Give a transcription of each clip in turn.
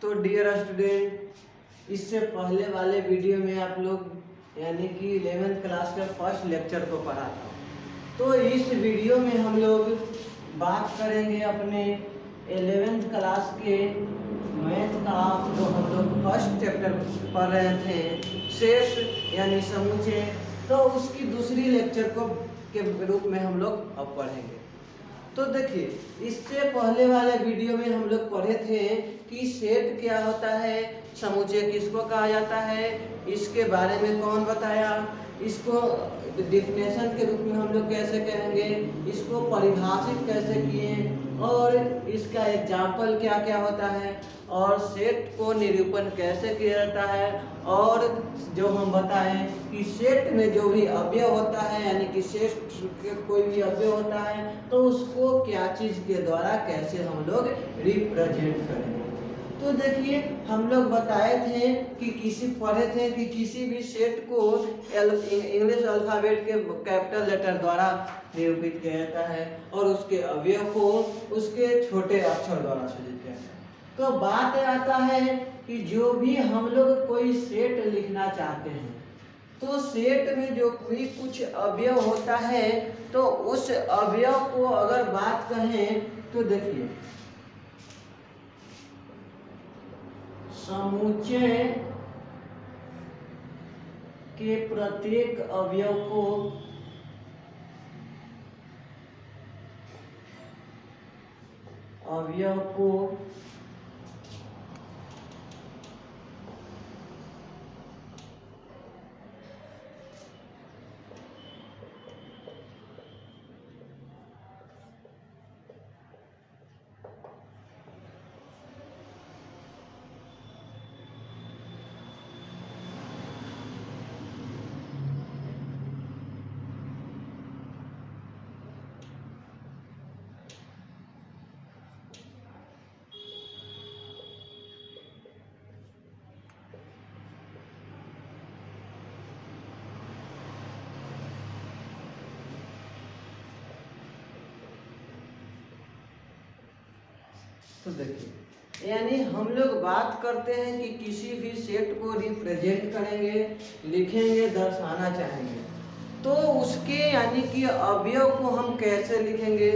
तो dear student, इससे पहले वाले वीडियो में आप लोग यानी कि 11th क्लास का फर्स्ट लेक्चर को पढ़ा था। तो इस वीडियो में हम लोग बात करेंगे अपने 11th क्लास के मैथ का जो हम लोग फर्स्ट चैप्टर पढ़ रहे थे सेट यानी समूचे, तो उसकी दूसरी लेक्चर को के रूप में हम लोग अब पढ़ेंगे। तो देखिए, इससे पहले वाले वीडियो में हम लोग पढ़े थे कि सेट क्या होता है, समूचे किसको कहा जाता है, इसके बारे में कौन बताया, इसको डिफिनेशन के रूप में हम लोग कैसे कहेंगे, इसको परिभाषित कैसे किए और इसका एग्जाम्पल क्या क्या होता है और सेट को निरूपण कैसे किया जाता है। और जो हम बताएं कि सेट में जो भी अवयव होता है यानी कि सेट के कोई भी अवयव होता है तो उसको क्या चीज के द्वारा कैसे हम लोग रिप्रेजेंट करेंगे। तो देखिए, हम लोग बताए थे कि पढ़े थे कि किसी भी सेट को इंग्लिश अल्फाबेट के कैपिटल लेटर द्वारा निरूपित किया जाता है और उसके अवयव को उसके छोटे अक्षर द्वारा सूचित किया जाता है। तो बात आता है कि जो भी हम लोग कोई सेट लिखना चाहते हैं तो सेट में जो भी कुछ अवयव होता है तो उस अवयव को अगर बात कहें तो देखिए, समुच्चय के प्रत्येक अवयव को तो देखिए, यानी हम लोग बात करते हैं कि किसी भी सेट को रिप्रेजेंट करेंगे, लिखेंगे, दर्शाना चाहेंगे तो उसके यानी कि अवयव को हम कैसे लिखेंगे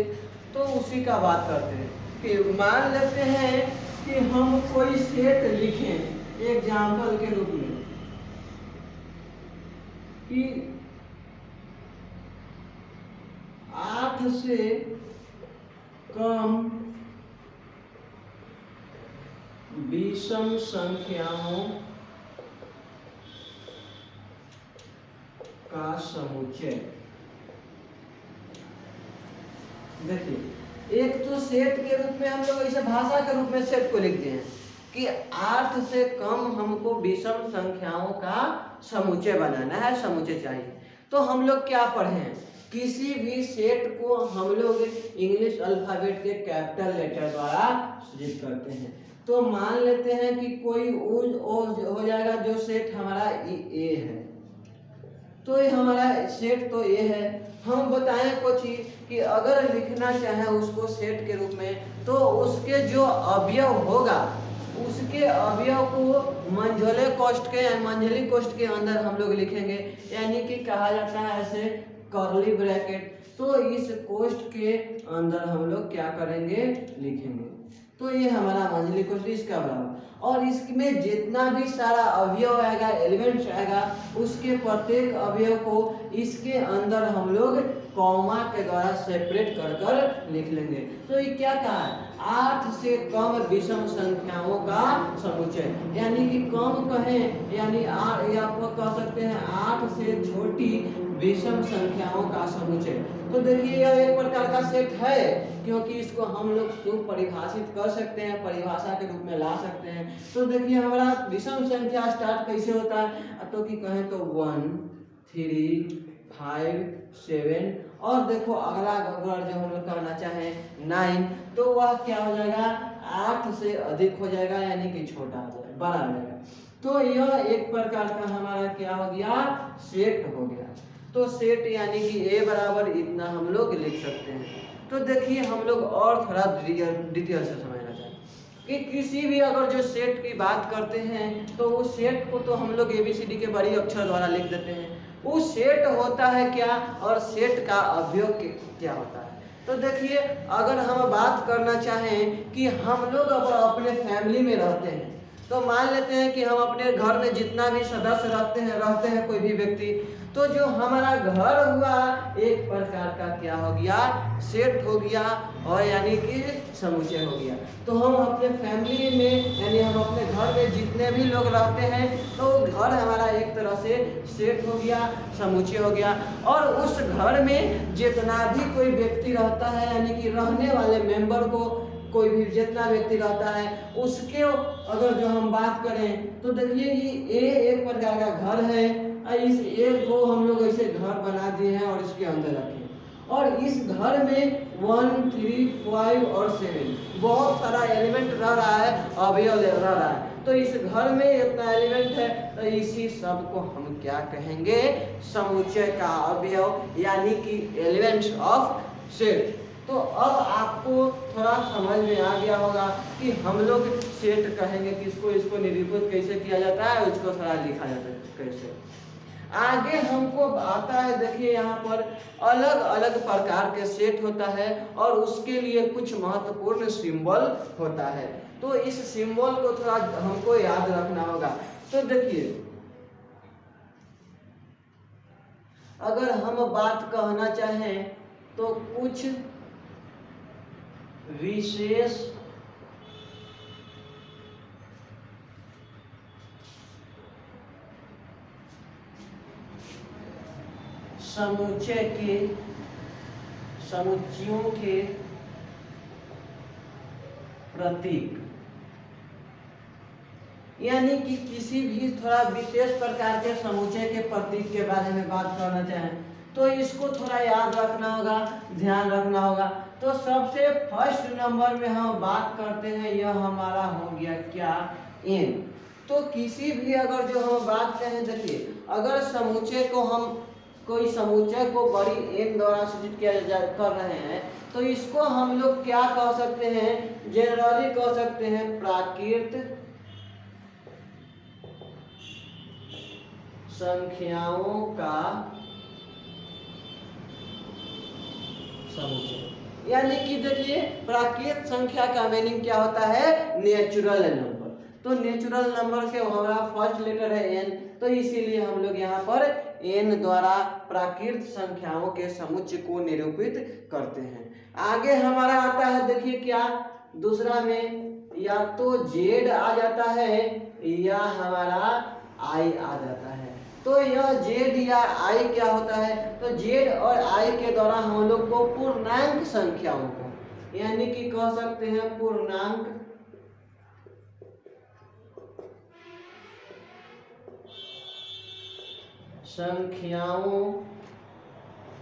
तो उसी का बात करते हैं। कि मान लेते हैं कि हम कोई सेट लिखें एग्जाम्पल के रूप में कि 8 से कम विषम संख्याओं का समुच्चय। देखिए, एक तो सेट के रूप में हम लोग ऐसे भाषा के रूप में सेट को लिखते हैं कि 8 से कम हमको विषम संख्याओं का समुच्चय बनाना है, समुच्चय चाहिए। तो हम लोग क्या पढ़े हैं, किसी भी सेट को हम लोग इंग्लिश अल्फाबेट के कैपिटल लेटर द्वारा सूचित करते हैं। तो मान लेते हैं कि कोई हो जाएगा जो सेट हमारा ए है, तो ये हमारा सेट तो ये है। हम बताएं कुछ कि अगर लिखना चाहे उसको सेट के रूप में तो उसके जो अवयव होगा उसके अवयव को मंझले कोष्ठ के या मंझली कोष्ठ के अंदर हम लोग लिखेंगे, यानी कि कहा जाता है ऐसे कर्ली ब्रैकेट। तो इस कोष्ठ के अंदर हम लोग क्या करेंगे, लिखेंगे। तो ये हमारा मंझली कोष्ठ इसका बराबर, और इसमें जितना भी सारा अवयव आएगा, एलिमेंट्स आएगा, उसके प्रत्येक अवयव को इसके अंदर हम लोग कॉमा के द्वारा सेपरेट कर कर लिख लेंगे। तो ये क्या कहा है, 8 से कम विषम संख्याओं का समुच्चय, यानी कि कम कहें यानी आपको कह सकते हैं 8 से छोटी विषम संख्याओं का समुच्चय। तो देखिए, यह एक प्रकार का सेट है क्योंकि इसको हम लोग परिभाषित कर सकते हैं, परिभाषा के रूप में ला सकते हैं। तो देखिए, हमारा विषम संख्या स्टार्ट कैसे होता है, तो कि कहें तो 1, 3, 5, 7, और देखो अगला अगर जो हम लोग कहना चाहें 9, तो वह क्या हो जाएगा, 8 से अधिक हो जाएगा, यानी कि छोटा हो जाएगा, बड़ा हो जाएगा। तो यह एक प्रकार का हमारा क्या हो गया, सेट हो गया। तो सेट यानी कि ए बराबर इतना हम लोग लिख सकते हैं। तो देखिए, हम लोग और थोड़ा डिटेल से समझना चाहें कि किसी भी अगर जो सेट की बात करते हैं तो उस सेट को तो हम लोग ABCD के बड़ी अक्षर द्वारा लिख देते हैं। वो सेट होता है क्या और सेट का अवयव क्या होता है। तो देखिए, अगर हम बात करना चाहें कि हम लोग अगर अपने फैमिली में रहते हैं तो मान लेते हैं कि हम अपने घर में जितना भी सदस्य रहते हैं कोई भी व्यक्ति, तो जो हमारा घर हुआ एक प्रकार का क्या हो गया, सेट हो गया, और यानी कि समुच्चय हो गया। तो हम अपने फैमिली में यानी हम अपने घर में जितने भी लोग रहते हैं तो घर हमारा एक तरह से सेट हो गया, समुच्चय हो गया। और उस घर में जितना भी कोई व्यक्ति रहता है यानी कि रहने वाले मेंबर को, कोई भी जितना व्यक्ति रहता है उसके अगर जो हम बात करें तो देखिए कि ए एक प्रकार का घर है, इस ए को हम लोग ऐसे घर बना दिए हैं और इसके अंदर रखे हैं। और इस घर में 1, 3, 5 और 7 बहुत सारा एलिमेंट रह रहा है, अवयव रह रहा है। तो इस घर में इतना एलिमेंट है तो इसी सब को हम क्या कहेंगे, समुच्चय का अवयव यानी कि एलिमेंट्स ऑफ सेट। तो अब आपको थोड़ा समझ में आ गया होगा कि हम लोग सेट कहेंगे किसको, इसको निरूपित कैसे किया जाता है, उसको थोड़ा लिखा जाता है कैसे। आगे हमको आता है, देखिए यहाँ पर अलग अलग प्रकार के सेट होता है और उसके लिए कुछ महत्वपूर्ण सिंबल होता है। तो इस सिंबल को थोड़ा हमको याद रखना होगा। तो देखिए, अगर हम बात कहना चाहें तो कुछ विशेष समुच्चयों के प्रतीक, यानी कि किसी भी थोड़ा विशेष प्रकार के समुच्चय के प्रतीक के बारे में बात करना चाहें तो इसको थोड़ा याद रखना होगा, ध्यान रखना होगा। तो सबसे फर्स्ट नंबर में हम बात करते हैं, यह हमारा हो गया क्या, एन। तो किसी भी अगर जो हम बात करें, देखिए अगर समुच्चय को हम कोई समुच्चय को बड़ी एन द्वारा सूचित किया कर रहे हैं तो इसको हम लोग क्या कह सकते हैं, जनरली कह सकते हैं प्राकृत संख्याओं का समुच्चय। यानी कि देखिए प्राकृत संख्या का मीनिंग क्या होता है, नेचुरल नंबर। तो नेचुरल नंबर के हमारा फर्स्ट लेटर है एन, तो इसीलिए हम लोग यहाँ पर एन द्वारा प्राकृत संख्याओं के समुच्चय को निरूपित करते हैं। आगे हमारा आता है, देखिए क्या दूसरा में या तो जेड आ जाता है या हमारा आई आ जाता है। तो यह जेड या आई क्या होता है, तो जेड और आई के द्वारा हम लोग को पूर्णांक संख्याओं को यानी कि कह सकते हैं पूर्णांक संख्याओं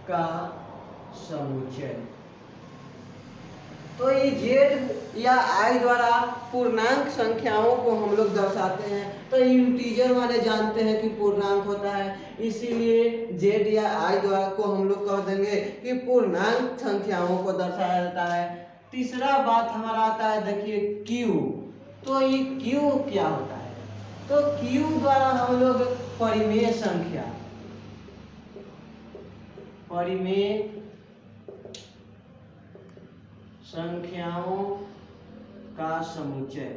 का समुच्चय। तो ये जेड या आई द्वारा पूर्णांक संख्याओं को हम लोग दर्शाते हैं। तो इंटीजर वाले जानते हैं कि पूर्णांक होता है, इसीलिए जेड या आई द्वारा को हम लोग कह देंगे कि पूर्णांक संख्याओं को दर्शाया जाता है। तीसरा बात हमारा आता है, देखिए क्यू। तो ये क्यू क्या होता है, तो क्यू द्वारा हम लोग परिमेय संख्या, परिमेय संख्याओं का समुच्चय,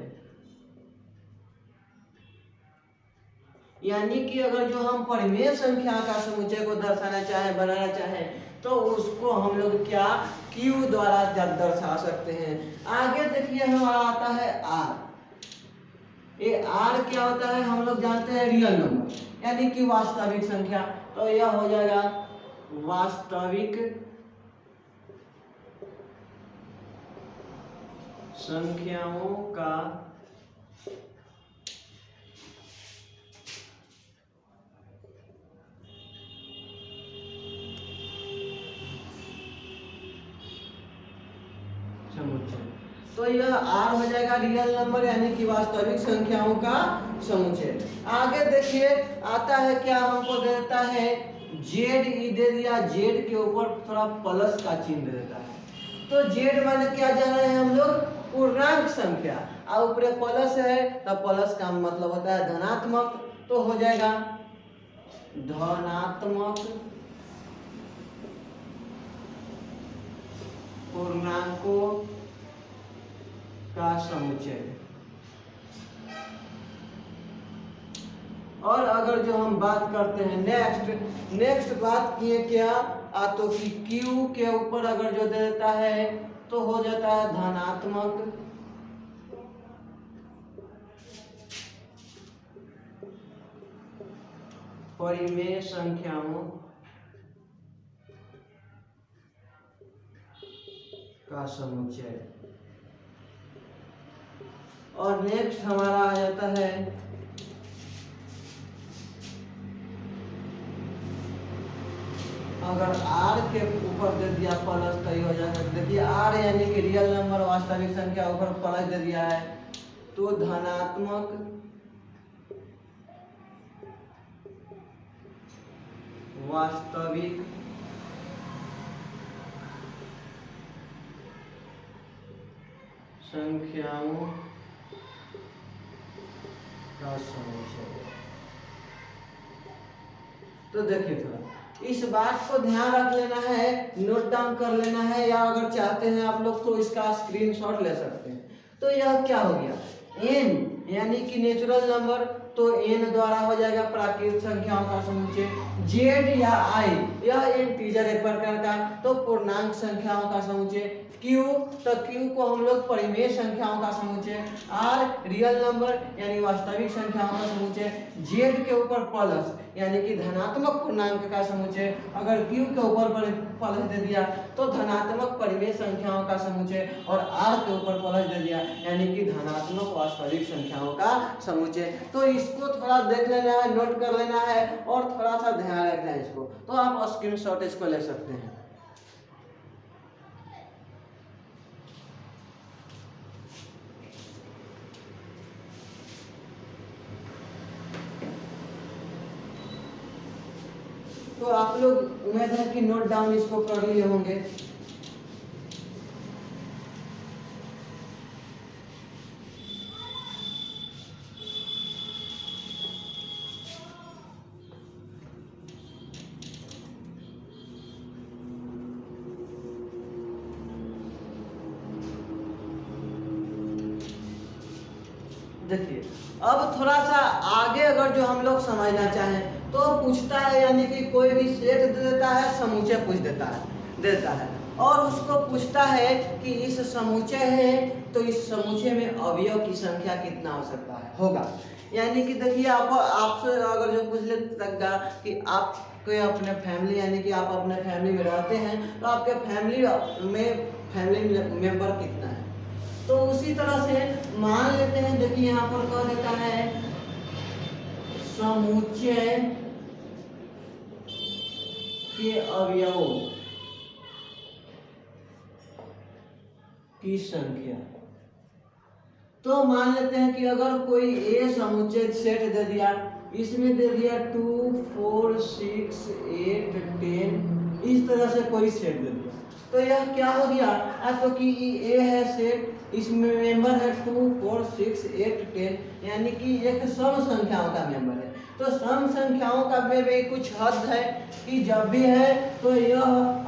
यानी कि अगर जो हम परिमेय संख्या का समुच्चय को दर्शाना चाहे, बनाना चाहे, तो उसको हम लोग क्या क्यू द्वारा दर्शा सकते हैं। आगे देखिए हमारा आता है आर। ये आर क्या होता है, हम लोग जानते हैं रियल नंबर यानी कि वास्तविक संख्या। तो यह हो जाएगा वास्तविक संख्याओं का समुच्चय। तो यह आर हो जाएगा रियल नंबर यानी कि वास्तविक संख्याओं का समुच्चय। आगे देखिए आता है क्या, हमको देता है जेड, ई दे दिया, जेड के ऊपर थोड़ा प्लस का चिन्ह दे देता है। तो जेड माने क्या जान रहे हैं हम लोग, पूर्णांक संख्या और ऊपर प्लस है तो प्लस का मतलब होता है धनात्मक, तो हो जाएगा धनात्मक पूर्णांकों का समुच्चय। और अगर जो हम बात करते हैं नेक्स्ट बात किए क्या, तो कि Q के ऊपर अगर जो दे देता है तो हो जाता है धनात्मक परिमेय संख्याओं का समुच्चय। और नेक्स्ट हमारा आ जाता है अगर R के ऊपर दे दिया प्लस तो ये हो जाएगा, देखिए R यानी कि रियल नंबर वास्तविक संख्या ऊपर प्लस दे दिया है तो धनात्मक वास्तविक संख्याओं का समुच्चय। तो देखिए थोड़ा इस बात को ध्यान रख लेना है, नोट डाउन कर लेना है, या अगर चाहते हैं आप लोग तो इसका स्क्रीनशॉट ले सकते हैं। तो यह क्या हो गया, n यानी कि नेचुरल नंबर, तो n द्वारा हो जाएगा प्राकृतिक संख्याओं का समुच्चय। z या i यह इंटीजर एक प्रकार का, तो पूर्णांक संख्याओं का समुच्चय। q तो q को हम लोग परिमेय संख्याओं का समुच्चय। r रियल नंबर यानी वास्तविक संख्याओं का समुच्चय। z के ऊपर प्लस यानी कि धनात्मक पूर्णांक का समुच्चय। अगर q के ऊपर प्लस दे दिया तो धनात्मक परिमेय संख्याओं का समुच्चय, और r के ऊपर प्लस दे दिया यानी कि धनात्मक वास्तविक संख्याओं का समुच्चय। तो इसको थोड़ा देख लेना है, नोट कर लेना है और थोड़ा सा ध्यान रखना है इसको। तो आप स्क्रीनशॉट इसको ले सकते हैं। तो आप लोग उम्मीद है कि नोट डाउन इसको कर लिए होंगे। देखिए अब थोड़ा सा आगे अगर जो हम लोग समझना चाहें तो पूछता है, यानी कि कोई भी सेट दे देता है, समुच्चय पूछ देता है और उसको पूछता है कि इस समुच्चय है तो इस समुच्चय में अवयव की संख्या कितना हो सकता है होगा। यानी कि देखिए आपसे अगर जो पूछ लेगा कि आप कोई अपने फैमिली, यानी कि आप अपने फैमिली में रहते हैं तो आपके फैमिली मेंबर कितना है, तो उसी तरह से मान लेते हैं। देखिए यहाँ पर कह देता है समुच्चय के अवयवों की संख्या। तो मान लेते हैं कि अगर कोई ए समुच्चय सेट दे दिया, इसमें दे दिया 2 4 6 8 10, इस तरह से कोई सेट दे दिया, तो यह क्या हो गया, तो कि ए है सेट, इसमें मेंबर है 2 4 6 8 10, यानी कि एक सम संख्याओं का मेंबर है। तो सम संख्याओं का में भी कुछ हद है कि जब भी है तो यह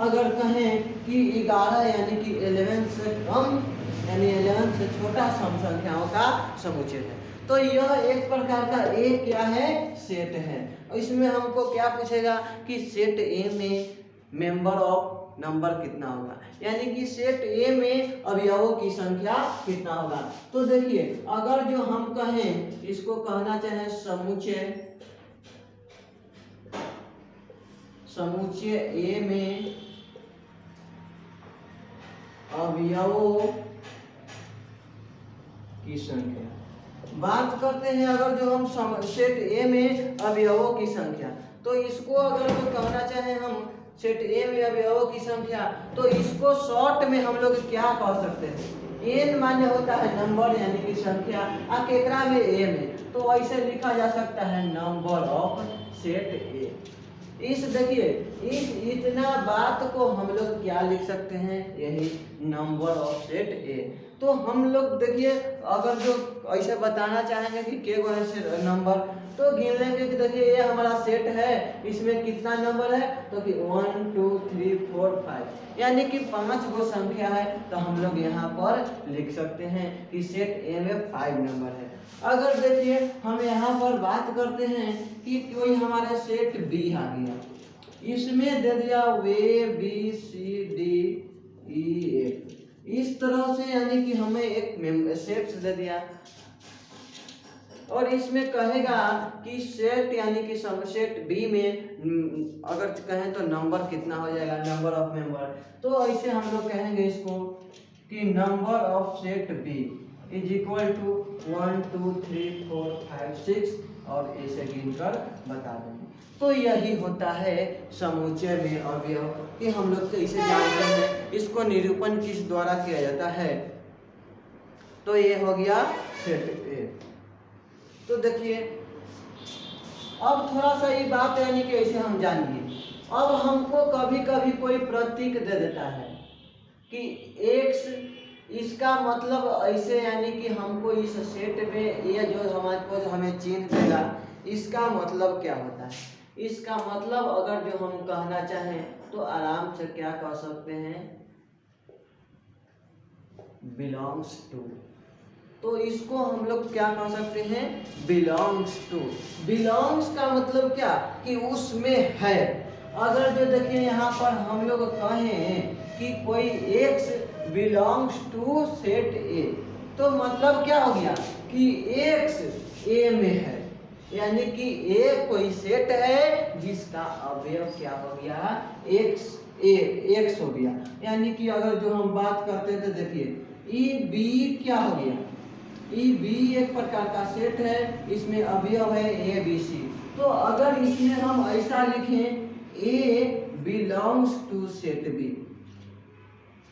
अगर कहें कि 11 यानी कि 11 से कम यानी 11 से छोटा सम संख्याओं का समुच्चय है, तो यह एक प्रकार का ए क्या है, सेट है। इसमें हमको क्या पूछेगा कि सेट ए में मेंबर ऑफ नंबर कितना होगा, यानी कि सेट ए में अवयवों की संख्या कितना होगा। तो देखिए अगर जो हम कहें, इसको कहना चाहें समुच्चय ए में अवयवों की संख्या, बात करते हैं अगर जो हम सेट ए में अवयवों की संख्या, तो इसको अगर जो कहना चाहें हम सेट ए में अवयवों की संख्या, तो इसको शॉर्ट में हम लोग क्या कह सकते हैं, एन मान्य होता है नंबर यानी कि संख्या, केकरा में ए में, तो ऐसे लिखा जा सकता है नंबर ऑफ सेट ए। इस देखिए इस इतना बात को हम लोग क्या लिख सकते हैं, यही नंबर ऑफ सेट ए। तो हम लोग देखिए अगर जो ऐसे बताना चाहेंगे कि के गो है नंबर, तो गिन लेंगे कि देखिए ये हमारा सेट है, इसमें कितना नंबर है, तो कि 1 2 3 4 5 यानी कि 5 गो संख्या है। तो हम लोग यहाँ पर लिख सकते हैं कि सेट ए में 5 नंबर है। अगर देखिए हम यहाँ पर बात करते हैं कि कोई हमारा सेट बी आ गया, इसमें दे दिया A B C D E F, इस तरह से यानी कि हमें एक सेट दे दिया और इसमें कहेगा कि सेट यानी कि सेट बी में अगर कहें तो नंबर कितना हो जाएगा, नंबर ऑफ मेंबर। तो ऐसे हम लोग कहेंगे इसको कि number of set B is equal to 1 2 3 4 5 6 और ऐसे गिनकर बता देंगे। तो यही होता है समुच्चय में अवयव कि हम लोग कैसे जानते हैं, इसको निरूपण किस द्वारा किया जाता है। तो ये हो गया सेट ए। तो देखिए अब थोड़ा सा ये बात यानी कि ऐसे हम जानिए, अब हमको कभी कभी कोई प्रतीक दे देता है कि x, इसका मतलब ऐसे यानी कि हमको इस सेट में ये जो हमारे को हमें चिन्ह देगा, इसका मतलब क्या होता है। इसका मतलब अगर जो हम कहना चाहें तो आराम से क्या कह सकते हैं, बिलोंग्स टू। तो इसको हम लोग क्या कह सकते हैं, बिलोंग्स टू। बिलोंग्स का मतलब क्या कि उसमें है। अगर जो देखिए यहाँ पर हम लोग कहें कि कोई x belongs to set A, तो मतलब क्या हो गया कि x ए में है, यानी कि ए कोई सेट है जिसका अवयव क्या हो गया, x हो गया। यानी कि अगर जो हम बात करते थे देखिए ई बी क्या हो गया, ई बी एक प्रकार का सेट है, इसमें अवयव है ए बी सी। तो अगर इसमें हम ऐसा लिखें ए बिलोंग्स टू सेट बी,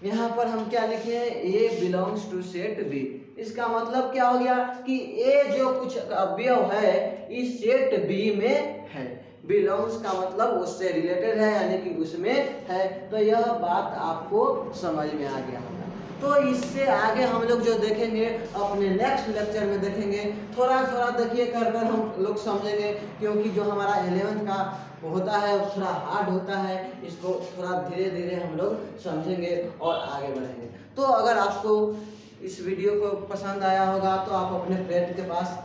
यहाँ पर हम क्या लिखे, ए बिलोंग्स टू सेट बी, इसका मतलब क्या हो गया कि ए जो कुछ अवयव है इस सेट बी में है। बिलोंग्स का मतलब उससे रिलेटेड है यानी कि उसमें है। तो यह बात आपको समझ में आ गया होगा। तो इससे आगे हम लोग जो देखेंगे अपने नेक्स्ट लेक्चर में देखेंगे, थोड़ा थोड़ा देखिए कर कर हम लोग समझेंगे, क्योंकि जो हमारा 11th का होता है वो थोड़ा हार्ड होता है, इसको थोड़ा धीरे धीरे हम लोग समझेंगे और आगे बढ़ेंगे। तो अगर आपको इस वीडियो को पसंद आया होगा तो आप अपने फ्रेंड के पास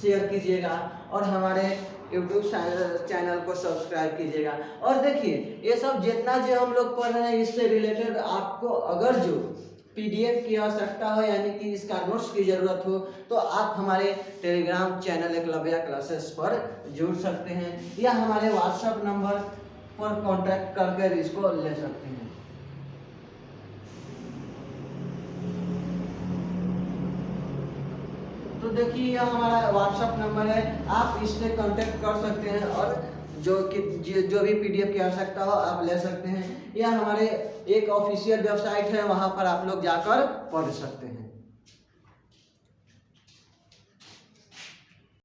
शेयर कीजिएगा और हमारे यूट्यूब चैनल को सब्सक्राइब कीजिएगा। और देखिए ये सब जितना जो हम लोग पढ़ रहे हैं इससे रिलेटेड आपको अगर जो PDF की आवश्यकता हो यानी कि इसका नोट्स की ज़रूरत हो तो आप हमारे टेलीग्राम चैनल एकलव्या क्लासेस पर जुड़ सकते हैं या हमारे व्हाट्सएप नंबर पर कांटेक्ट करके इसको ले सकते हैं। तो देखिए यह हमारा व्हाट्सएप नंबर है, आप इससे कांटेक्ट कर सकते हैं और जो भी PDF की आवश्यकता हो आप ले सकते हैं, या हमारे एक ऑफिशियल वेबसाइट है वहां पर आप लोग जाकर पढ़ सकते हैं।